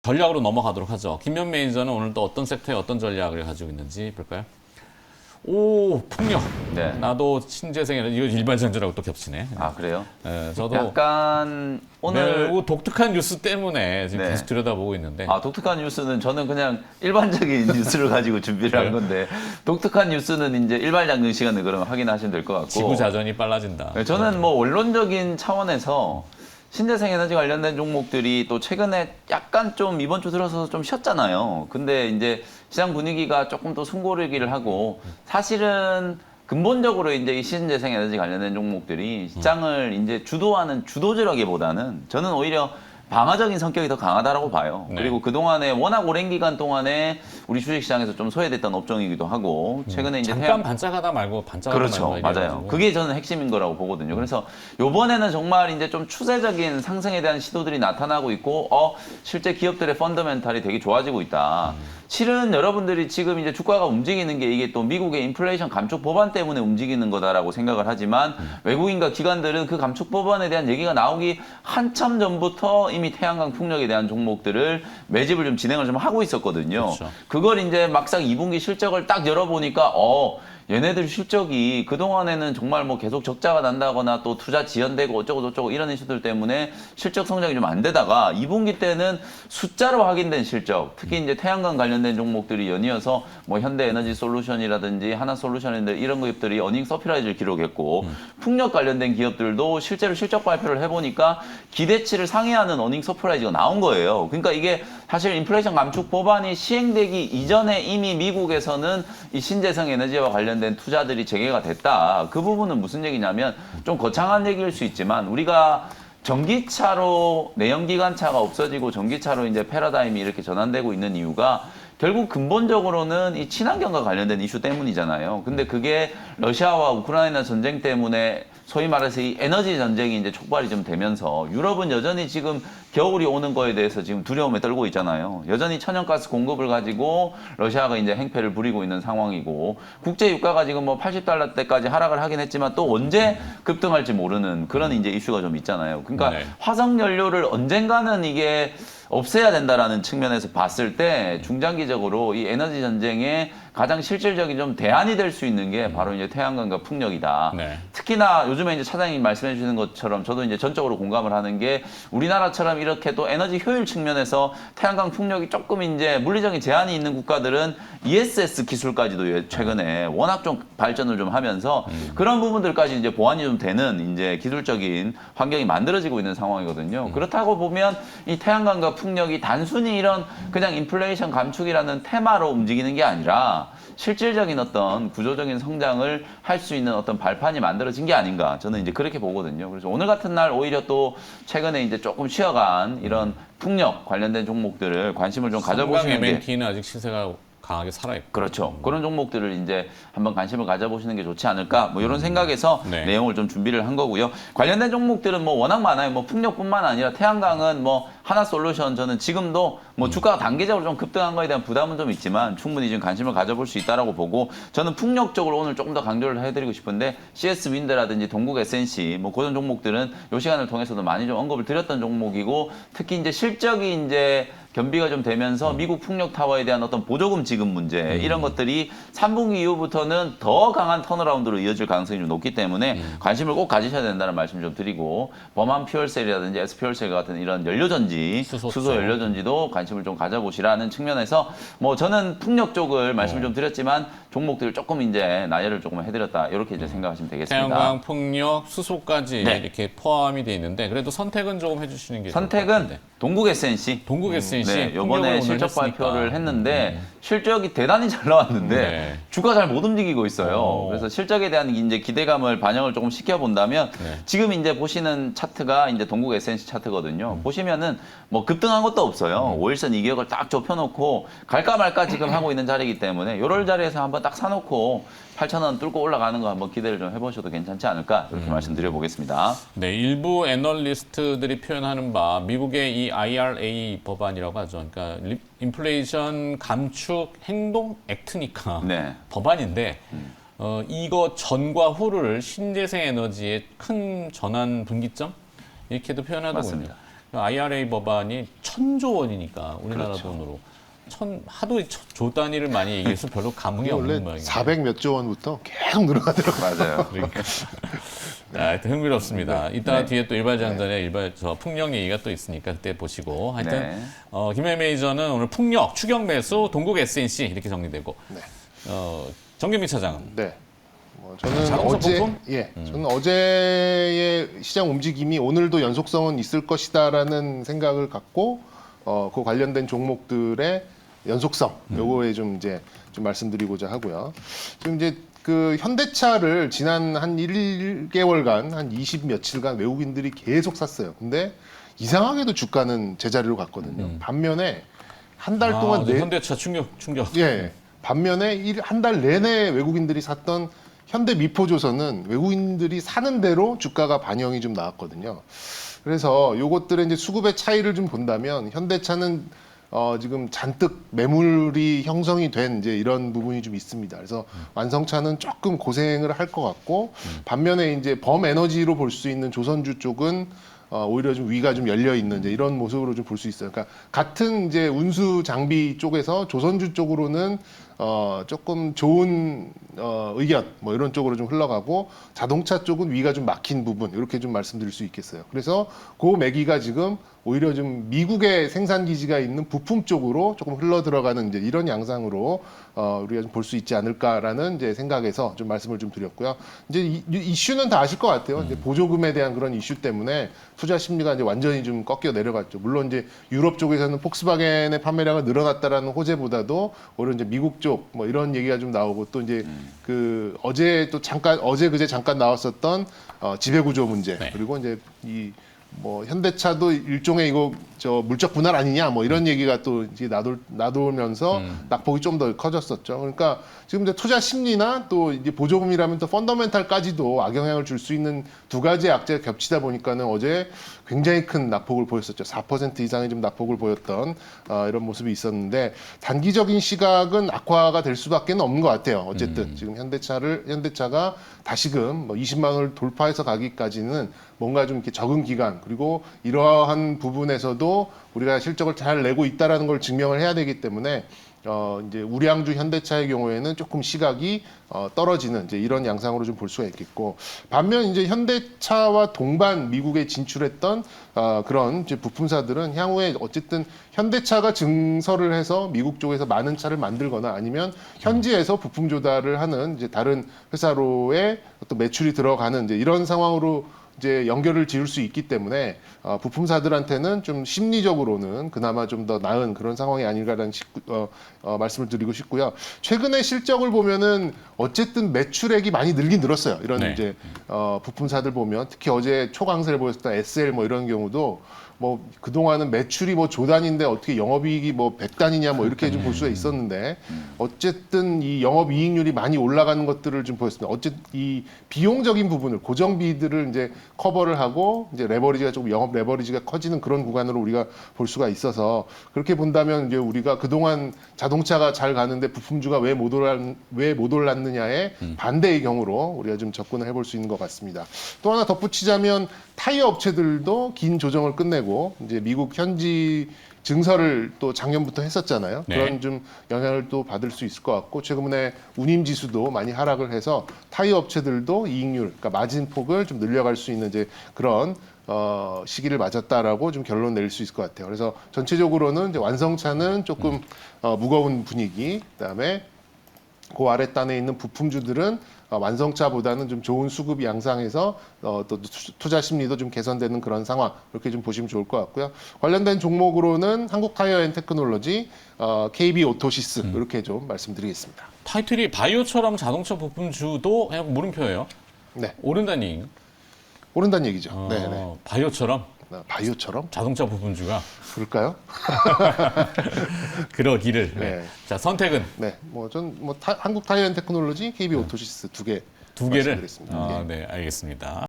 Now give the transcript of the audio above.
전략으로 넘어가도록 하죠. 김현 매니저는 오늘 또 어떤 섹터에 어떤 전략을 가지고 있는지 볼까요? 오, 폭력. 네. 나도 신재생에너지, 이거 일반전자라고 또 겹치네. 아, 그래요? 네, 저도 약간 오늘 매우 독특한 뉴스 때문에 지금 네. 계속 들여다보고 있는데. 아, 독특한 뉴스는 저는 그냥 일반적인 뉴스를 가지고 준비를 한 건데 독특한 뉴스는 이제 일반 양등 시간을 그러면 확인하시면 될 것 같고 지구 자전이 빨라진다. 네, 저는 뭐 원론적인 차원에서 신재생 에너지 관련된 종목들이 또 최근에 약간 좀 이번 주 들어서 좀 쉬었잖아요. 근데 이제 시장 분위기가 조금 또 숨고르기를 하고 사실은 근본적으로 이제 이 신재생 에너지 관련된 종목들이 시장을 이제 주도하는 주도주라기보다는 저는 오히려 방어적인 성격이 더 강하다라고 봐요. 네. 그리고 그동안에 워낙 오랜 기간 동안에 우리 주식시장에서 좀 소외됐던 업종이기도 하고 최근에 이제 잠깐 반짝하다 말고 반짝하다 그렇죠. 말고 맞아요. 이래가지고. 그게 저는 핵심인 거라고 보거든요. 그래서 요번에는 정말 이제 좀 추세적인 상승에 대한 시도들이 나타나고 있고, 실제 기업들의 펀더멘탈이 되게 좋아지고 있다. 실은 여러분들이 지금 이제 주가가 움직이는 게 이게 또 미국의 인플레이션 감축 법안 때문에 움직이는 거다라고 생각을 하지만 외국인과 기관들은 그 감축 법안에 대한 얘기가 나오기 한참 전부터 이미 태양광 풍력에 대한 종목들을 매집을 좀 진행을 좀 하고 있었거든요. 그렇죠. 그걸 이제 막상 2분기 실적을 딱 열어보니까 얘네들 실적이 그동안에는 정말 뭐 계속 적자가 난다거나 또 투자 지연되고 어쩌고저쩌고 이런 이슈들 때문에 실적 성장이 좀 안 되다가 2분기 때는 숫자로 확인된 실적, 특히 이제 태양광 관련된 종목들이 연이어서 뭐 현대에너지 솔루션이라든지 하나솔루션인데 이런 기업들이 어닝 서프라이즈를 기록했고 풍력 관련된 기업들도 실제로 실적 발표를 해보니까 기대치를 상회하는 어닝 서프라이즈가 나온 거예요. 그러니까 이게 사실 인플레이션 감축 법안이 시행되기 이전에 이미 미국에서는 이 신재생 에너지와 관련된 투자들이 재개가 됐다. 그 부분은 무슨 얘기냐면 좀 거창한 얘기일 수 있지만 우리가 전기차로 내연기관차가 없어지고 전기차로 이제 패러다임이 이렇게 전환되고 있는 이유가 결국 근본적으로는 이 친환경과 관련된 이슈 때문이잖아요. 근데 그게 러시아와 우크라이나 전쟁 때문에 소위 말해서 이 에너지 전쟁이 이제 촉발이 좀 되면서 유럽은 여전히 지금 겨울이 오는 거에 대해서 지금 두려움에 떨고 있잖아요. 여전히 천연가스 공급을 가지고 러시아가 이제 행패를 부리고 있는 상황이고 국제 유가가 지금 뭐 80달러대까지 하락을 하긴 했지만 또 언제 급등할지 모르는 그런 이제 이슈가 좀 있잖아요. 그러니까 네. 화석 연료를 언젠가는 이게 없애야 된다라는 측면에서 봤을 때 중장기적으로 이 에너지 전쟁에 가장 실질적인 좀 대안이 될 수 있는 게 바로 이제 태양광과 풍력이다. 네. 특히나 요즘에 이제 차장님 말씀해 주시는 것처럼 저도 이제 전적으로 공감을 하는 게 우리나라처럼 이렇게 또 에너지 효율 측면에서 태양광 풍력이 조금 이제 물리적인 제한이 있는 국가들은 ESS 기술까지도 최근에 워낙 좀 발전을 좀 하면서 그런 부분들까지 이제 보완이 좀 되는 이제 기술적인 환경이 만들어지고 있는 상황이거든요. 그렇다고 보면 이 태양광과 풍력이 단순히 이런 그냥 인플레이션 감축이라는 테마로 움직이는 게 아니라 실질적인 어떤 구조적인 성장을 할 수 있는 어떤 발판이 만들어진 게 아닌가 저는 이제 그렇게 보거든요. 그래서 오늘 같은 날 오히려 또 최근에 이제 조금 쉬어간 이런 풍력 관련된 종목들을 관심을 좀 가져보시는 게 MNT는 아직 시세가 강하게 살아있고. 그렇죠. 그런 종목들을 이제 한번 관심을 가져보시는 게 좋지 않을까 뭐 이런 생각에서 네. 내용을 좀 준비를 한 거고요. 관련된 종목들은 뭐 워낙 많아요. 뭐 풍력뿐만 아니라 태양광은 뭐 하나솔루션 저는 지금도 뭐 주가가 단기적으로 좀 급등한 거에 대한 부담은 좀 있지만 충분히 지금 관심을 가져볼 수 있다라고 보고 저는 풍력 쪽으로 오늘 조금 더 강조를 해드리고 싶은데 CS 윈드라든지 동국 SNC 뭐 그런 종목들은 이 시간을 통해서도 많이 좀 언급을 드렸던 종목이고 특히 이제 실적이 이제 겸비가 좀 되면서 미국 풍력 타워에 대한 어떤 보조금 지급 문제 이런 것들이 3분기 이후부터는 더 강한 턴어라운드로 이어질 가능성이 좀 높기 때문에 관심을 꼭 가지셔야 된다는 말씀 좀 드리고 범한 퓨얼셀이라든지 S퓨얼셀 같은 이런 연료전지, 수소 연료전지도 관심을 좀 가져보시라는 측면에서 뭐 저는 풍력 쪽을 말씀을 좀 드렸지만 종목들을 조금 이제 나열을 조금 해드렸다 이렇게 이제 생각하시면 되겠습니다. 태양광, 풍력, 수소까지 네. 이렇게 포함이 돼 있는데 그래도 선택은 조금 해주시는 게 좋을 것 선택은 같은데. 동국 SNC. 동국 SNC 네, 풍력을 이번에 오늘 실적 했으니까. 발표를 했는데 실적이 대단히 잘 나왔는데 네. 주가 잘 못 움직이고 있어요. 그래서 실적에 대한 이제 기대감을 반영을 조금 시켜본다면 네. 지금 이제 보시는 차트가 이제 동국 SNC 차트거든요. 보시면은 뭐 급등한 것도 없어요. 5일선 이격을 딱 좁혀놓고 갈까 말까 지금 하고 있는 자리이기 때문에 요럴 자리에서 한번 딱 사놓고 8,000원 뚫고 올라가는 거 한번 기대를 좀 해보셔도 괜찮지 않을까 이렇게 말씀드려보겠습니다. 네, 일부 애널리스트들이 표현하는 바 미국의 이 IRA 법안이라고 하죠. 그러니까 인플레이션 감축 행동 액트니까 네. 법안인데 이거 전과 후를 신재생 에너지의 큰 전환 분기점 이렇게도 표현하더군요. 맞습니다. IRA 법안이 1,000조 원이니까 우리나라 그렇죠. 돈으로 하도 조 단위를 많이 얘기해서 별로 감흥이 원래 없는 모양이에요. 400 몇 조 원부터 계속 늘어나더라고요. 맞아요. 그러니까. 하여튼 흥미롭습니다. 이따가 뒤에 또 일발장전에 풍력 얘기가 또 있으니까 그때 보시고. 하여튼 네. 김해 메이저는 오늘 풍력, 추경 매수, 동국 SNC 이렇게 정리되고. 네. 정경민 차장은 네. 저는 자동차 어제 부품? 저는 어제의 시장 움직임이 오늘도 연속성은 있을 것이다라는 생각을 갖고 그 관련된 종목들의 연속성 요거에 좀 말씀드리고자 하고요. 지금 이제 그 현대차를 지난 한 1개월간 한 20 며칠간 외국인들이 계속 샀어요. 근데 이상하게도 주가는 제자리로 갔거든요. 반면에 한 달 동안 현대차 충격. 예. 반면에 한 달 내내 외국인들이 샀던 현대 미포조선은 외국인들이 사는 대로 주가가 반영이 좀 나왔거든요. 그래서 요것들의 이제 수급의 차이를 좀 본다면 현대차는 지금 잔뜩 매물이 형성이 된 이제 이런 부분이 좀 있습니다. 그래서 완성차는 조금 고생을 할 것 같고 반면에 이제 범에너지로 볼 수 있는 조선주 쪽은 오히려 좀 위가 좀 열려 있는 이제 이런 모습으로 좀 볼 수 있어요. 그러니까 같은 이제 운수 장비 쪽에서 조선주 쪽으로는 조금 좋은 의견 뭐 이런 쪽으로 좀 흘러가고 자동차 쪽은 위가 좀 막힌 부분 이렇게 좀 말씀드릴 수 있겠어요. 그래서 그 매기가 지금 오히려 좀 미국의 생산 기지가 있는 부품 쪽으로 조금 흘러 들어가는 이제 이런 양상으로 우리가 좀 볼 수 있지 않을까라는 이제 생각에서 좀 말씀을 좀 드렸고요. 이제 이슈는 다 아실 것 같아요. 이제 보조금에 대한 그런 이슈 때문에 투자 심리가 이제 완전히 좀 꺾여 내려갔죠. 물론 이제 유럽 쪽에서는 폭스바겐의 판매량을 늘어났다라는 호재보다도 오히려 이제 미국 쪽 뭐 이런 얘기가 좀 나오고 또 이제 그 어제 그제 잠깐 나왔었던 지배구조 문제 네. 그리고 이제 뭐 현대차도 일종의 이거 물적 분할 아니냐 뭐 이런 얘기가 또 이제 나돌면서 낙폭이 좀 더 커졌었죠. 그러니까 지금 이제 투자 심리나 또 이제 보조금이라면 또 펀더멘탈까지도 악영향을 줄 수 있는 두 가지의 악재가 겹치다 보니까는 어제 굉장히 큰 낙폭을 보였었죠. 4% 이상의 좀 낙폭을 보였던 이런 모습이 있었는데 단기적인 시각은 악화가 될 수밖에 없는 것 같아요. 어쨌든 지금 현대차가 다시금 뭐 20만 원을 돌파해서 가기까지는 뭔가 좀 이렇게 적응 기간 그리고 이러한 부분에서도 우리가 실적을 잘 내고 있다라는 걸 증명을 해야 되기 때문에 이제 우량주 현대차의 경우에는 조금 시각이 떨어지는 이제 이런 양상으로 좀 볼 수가 있겠고 반면 이제 현대차와 동반 미국에 진출했던 그런 이제 부품사들은 향후에 어쨌든 현대차가 증설을 해서 미국 쪽에서 많은 차를 만들거나 아니면 현지에서 부품 조달을 하는 이제 다른 회사로의 어떤 매출이 들어가는 이제 이런 상황으로 이제 연결을 지을 수 있기 때문에 부품사들한테는 좀 심리적으로는 그나마 좀 더 나은 그런 상황이 아닌가라는 말씀을 드리고 싶고요. 최근에 실적을 보면은 어쨌든 매출액이 많이 늘었어요. 이런 네. 이제 부품사들 보면 특히 어제 초강세를 보였던 SL 뭐 이런 경우도 뭐 그동안은 매출이 뭐 조단인데 어떻게 영업이익이 뭐 100단이냐 뭐 이렇게 좀 볼 수가 있었는데 어쨌든 이 영업이익률이 많이 올라가는 것들을 좀 보였습니다. 어쨌든 이 비용적인 부분을 고정비들을 이제 커버를 하고 이제 레버리지가 조금 영업 레버리지가 커지는 그런 구간으로 우리가 볼 수가 있어서 그렇게 본다면 이제 우리가 그동안 자동차가 잘 가는데 부품주가 왜 못 올랐느냐의 반대의 경우로 우리가 좀 접근을 해볼 수 있는 것 같습니다. 또 하나 덧붙이자면 타이어 업체들도 긴 조정을 끝내고 이제 미국 현지 증설을 또 작년부터 했었잖아요. 네. 그런 좀 영향을 또 받을 수 있을 것 같고 최근에 운임 지수도 많이 하락을 해서 타이어 업체들도 이익률, 그러니까 마진 폭을 좀 늘려갈 수 있는 이제 그런 시기를 맞았다라고 좀 결론 낼 수 있을 것 같아요. 그래서 전체적으로는 이제 완성차는 조금 무거운 분위기, 그다음에 그 아랫단에 있는 부품주들은 완성차보다는 좀 좋은 수급 양상에서 또 투자 심리도 좀 개선되는 그런 상황 이렇게 좀 보시면 좋을 것 같고요. 관련된 종목으로는 한국타이어앤테크놀로지, KB오토시스 이렇게 좀 말씀드리겠습니다. 타이틀이 바이오처럼 자동차 부품주도 그냥 물음표예요. 네, 오른다는 얘기인가? 오른다는 얘기죠. 네. 바이오처럼 바이오처럼 자동차 부품주가 그럴까요? 그러기를. 네. 자, 선택은 네, 한국타이어앤테크놀로지, KB오토시스 두 개를 두 개를. 말씀드렸습니다. 네. 네, 알겠습니다.